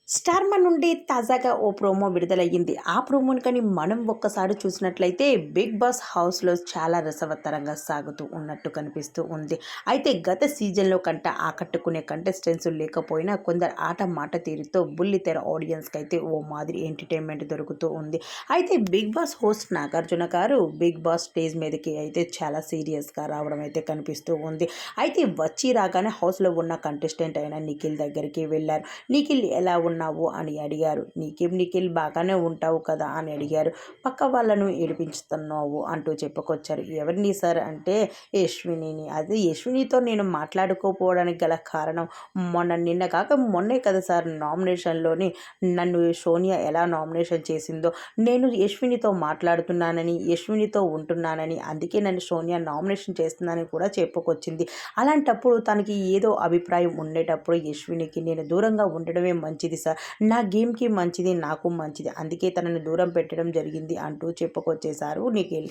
స్టార్మా నుండి తాజాగా ఓ ప్రోమో విడుదలయ్యింది. ఆ ప్రోమోని కానీ మనం ఒక్కసారి చూసినట్లయితే బిగ్ బాస్ హౌస్‌లో చాలా రసవత్తరంగా సాగుతూ ఉన్నట్టు కనిపిస్తూ ఉంది. అయితే గత సీజన్‌లో కంటే ఆకట్టుకునే కంటెస్టెంట్స్ లేకపోయినా కొందరు ఆట మాట తీరుతో బుల్లితెర ఆడియన్స్‌కైతే ఓ మాదిరి ఎంటర్‌టైన్‌మెంట్ దొరుకుతూ ఉంది. అయితే బిగ్ బాస్ హోస్ట్ నాగార్జున గారు బిగ్ బాస్ స్టేజ్ మీదకి అయితే చాలా సీరియస్‌గా రావడం అయితే కనిపిస్తూ ఉంది. అయితే వచ్చి రాగానే హౌస్‌లో ఉన్న కంటెస్టెంట్ అయిన నిఖిల్ దగ్గరికి వెళ్లారు. నిఖిల్ ఎలా ఉన్నావు అని అడిగారు. నిఖిల్ బాగానే ఉంటావు కదా అని అడిగారు. పక్క వాళ్ళను ఏడిపించుతున్నావు అంటూ చెప్పుకొచ్చారు. ఎవరిని సార్ అంటే యశ్వినిని. అది యశ్వినితో నేను మాట్లాడుకోపోవడానికి గల కారణం నిన్న కాక మొన్నే కదా సార్ నామినేషన్లోని నన్ను సోనియా ఎలా నామినేషన్ చేసిందో నేను యశ్వినితో మాట్లాడుతున్నానని యశ్వినితో ఉంటున్నానని అందుకే నన్ను సోనియా నామినేషన్ చేస్తుందని కూడా చెప్పుకొచ్చింది. అలాంటప్పుడు తనకి ఏదో అభిప్రాయం ఉండేటప్పుడు యశ్వినికి నేను దూరంగా ఉండడమే మంచిది సార్, నా గేమ్కి మంచిది నాకు మంచిది, అందుకే తనని దూరం పెట్టడం జరిగింది అంటూ చెప్పుకొచ్చేశారు నిఖిల్.